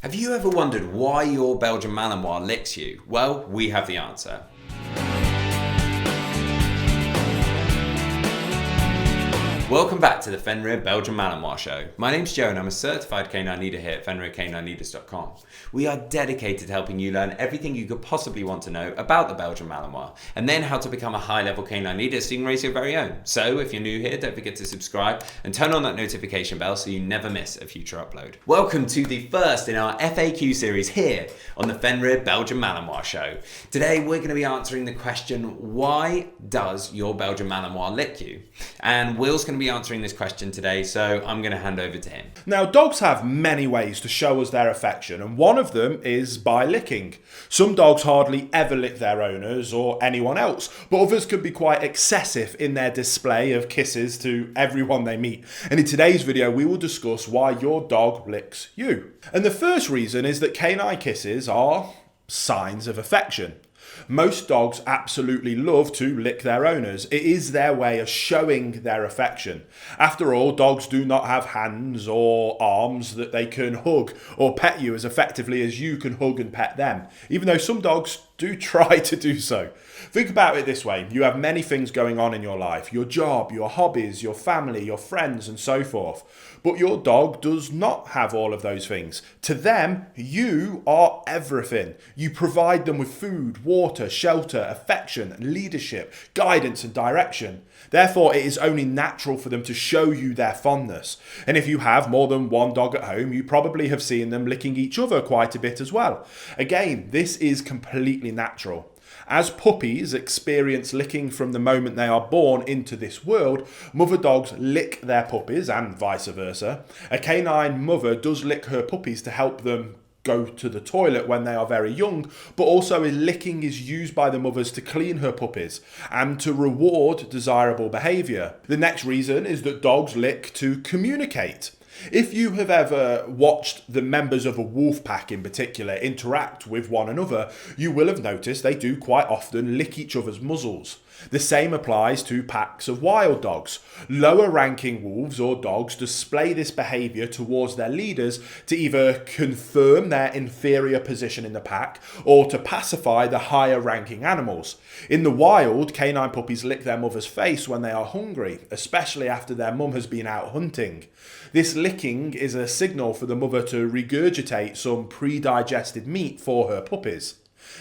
Have you ever wondered why your Belgian Malinois licks you? Well, we have the answer. Welcome back to the Fenrir Belgian Malinois show. My name's Joe and I'm a certified canine leader here at FenrirCanineLeaders.com. We are dedicated to helping you learn everything you could possibly want to know about the Belgian Malinois and then how to become a high-level canine leader so you can raise your very own. So if you're new here, don't forget to subscribe and turn on that notification bell so you never miss a future upload. Welcome to the first in our FAQ series here on the Fenrir Belgian Malinois show. Today we're going to be answering the question, why does your Belgian Malinois lick you? And Will's going to be answering this question today, so I'm going to hand over to him. Now, dogs have many ways to show us their affection, and one of them is by licking. Some dogs hardly ever lick their owners or anyone else, but others can be quite excessive in their display of kisses to everyone they meet. And in today's video, we will discuss why your dog licks you. And the first reason is that canine kisses are signs of affection. Most dogs absolutely love to lick their owners. It is their way of showing their affection. After all, dogs do not have hands or arms that they can hug or pet you as effectively as you can hug and pet them, even though some dogs do try to do so. Think about it this way. You have many things going on in your life, your job, your hobbies, your family, your friends, and so forth. But your dog does not have all of those things. To them, you are everything. You provide them with food, water, shelter, affection, leadership, guidance, and direction. Therefore, it is only natural for them to show you their fondness. And if you have more than one dog at home, you probably have seen them licking each other quite a bit as well. Again, this is completely natural. As puppies experience licking from the moment they are born into this world, mother dogs lick their puppies and vice versa. A canine mother does lick her puppies to help them go to the toilet when they are very young, but also licking is used by the mothers to clean her puppies and to reward desirable behaviour. The next reason is that dogs lick to communicate. If you have ever watched the members of a wolf pack in particular interact with one another, you will have noticed they do quite often lick each other's muzzles. The same applies to packs of wild dogs. Lower ranking wolves or dogs display this behaviour towards their leaders to either confirm their inferior position in the pack or to pacify the higher ranking animals. In the wild, canine puppies lick their mother's face when they are hungry, especially after their mum has been out hunting. This licking is a signal for the mother to regurgitate some pre-digested meat for her puppies.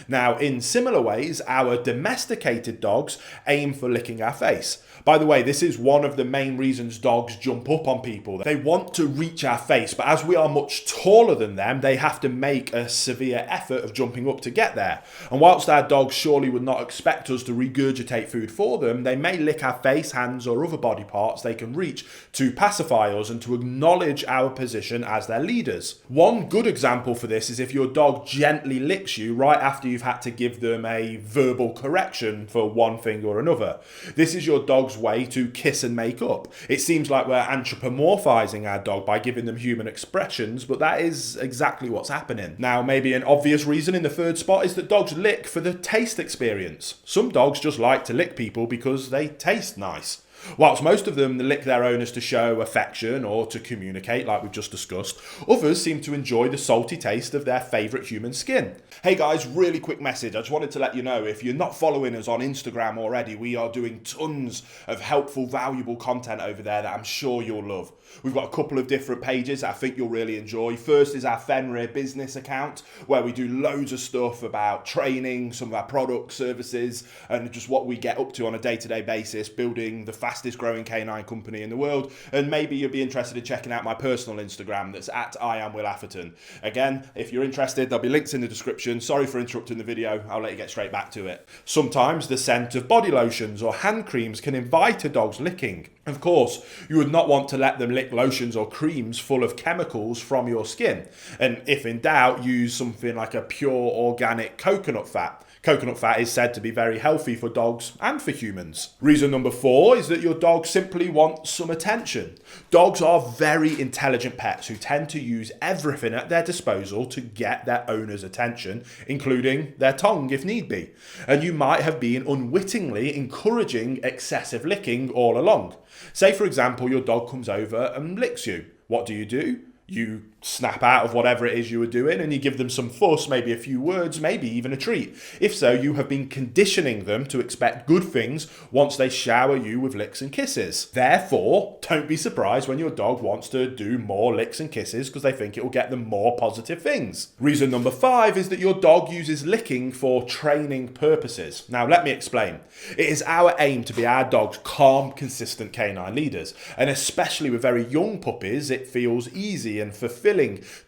Now, in similar ways, our domesticated dogs aim for licking our face. By the way, this is one of the main reasons dogs jump up on people. They want to reach our face, but as we are much taller than them, they have to make a severe effort of jumping up to get there. And whilst our dogs surely would not expect us to regurgitate food for them, they may lick our face, hands, or other body parts they can reach to pacify us and to acknowledge our position as their leaders. One good example for this is if your dog gently licks you right after you've had to give them a verbal correction for one thing or another. This is your dog's way to kiss and make up. It seems like we're anthropomorphizing our dog by giving them human expressions, but that is exactly what's happening. Now, maybe an obvious reason in the third spot is that dogs lick for the taste experience. Some dogs just like to lick people because they taste nice. Whilst most of them lick their owners to show affection or to communicate, like we've just discussed, others seem to enjoy the salty taste of their favourite human skin. Hey guys, really quick message. I just wanted to let you know, if you're not following us on Instagram already, we are doing tons of helpful, valuable content over there that I'm sure you'll love. We've got a couple of different pages that I think you'll really enjoy. First is our Fenrir business account, where we do loads of stuff about training, some of our products, services, and just what we get up to on a day-to-day basis, building the fastest growing canine company in the world. And maybe you'll be interested in checking out my personal Instagram that's at @IamWillAtherton. Again, if you're interested, there'll be links in the description. Sorry for interrupting the video. I'll let you get straight back to it. Sometimes the scent of body lotions or hand creams can invite a dog's licking. Of course, you would not want to let them lick lotions or creams full of chemicals from your skin. And if in doubt, use something like a pure organic coconut fat. Coconut fat is said to be very healthy for dogs and for humans. Reason number 4 is that your dog simply wants some attention. Dogs are very intelligent pets who tend to use everything at their disposal to get their owner's attention, including their tongue if need be. And you might have been unwittingly encouraging excessive licking all along. Say, for example, your dog comes over and licks you. What do? You snap out of whatever it is you were doing and you give them some fuss, maybe a few words, maybe even a treat. If so, you have been conditioning them to expect good things once they shower you with licks and kisses. Therefore, don't be surprised when your dog wants to do more licks and kisses because they think it will get them more positive things. Reason number 5 is that your dog uses licking for training purposes. Now, let me explain. It is our aim to be our dog's calm, consistent canine leaders, and especially with very young puppies, it feels easy and fulfilling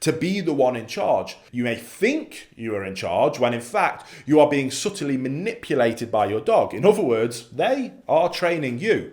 to be the one in charge. You may think you are in charge when in fact you are being subtly manipulated by your dog. In other words, they are training you.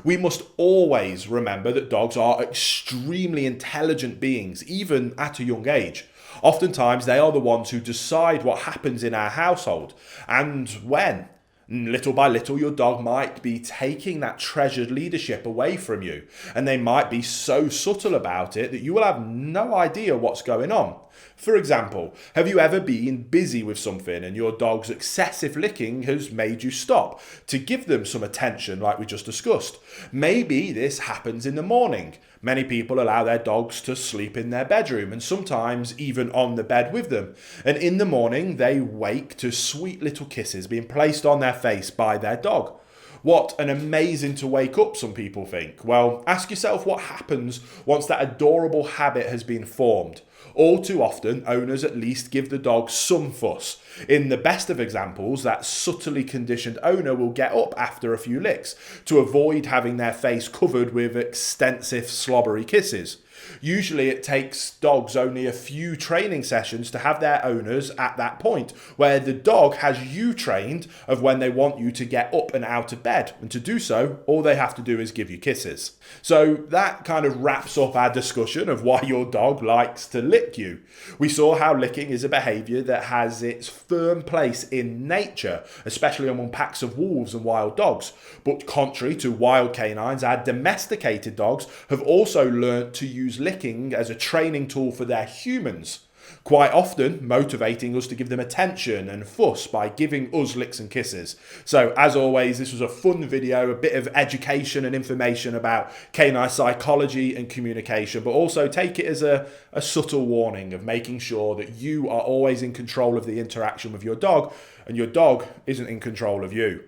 We must always remember that dogs are extremely intelligent beings, even at a young age. Oftentimes they are the ones who decide what happens in our household and when. Little by little, your dog might be taking that treasured leadership away from you, and they might be so subtle about it that you will have no idea what's going on. For example, have you ever been busy with something and your dog's excessive licking has made you stop to give them some attention like we just discussed? Maybe this happens in the morning. Many people allow their dogs to sleep in their bedroom and sometimes even on the bed with them. And in the morning, they wake to sweet little kisses being placed on their face by their dog. What an amazing to wake up, some people think. Well, ask yourself what happens once that adorable habit has been formed. All too often, owners at least give the dog some fuss. In the best of examples, that subtly conditioned owner will get up after a few licks to avoid having their face covered with extensive slobbery kisses. Usually it takes dogs only a few training sessions to have their owners at that point, where the dog has you trained of when they want you to get up and out of bed. And to do so, all they have to do is give you kisses. So that kind of wraps up our discussion of why your dog likes to lick you. We saw how licking is a behaviour that has its firm place in nature, especially among packs of wolves and wild dogs. But contrary to wild canines, our domesticated dogs have also learnt to use licking as a training tool for their humans, quite often motivating us to give them attention and fuss by giving us licks and kisses. So as always, this was a fun video, a bit of education and information about canine psychology and communication, but also take it as a subtle warning of making sure that you are always in control of the interaction with your dog and your dog isn't in control of you.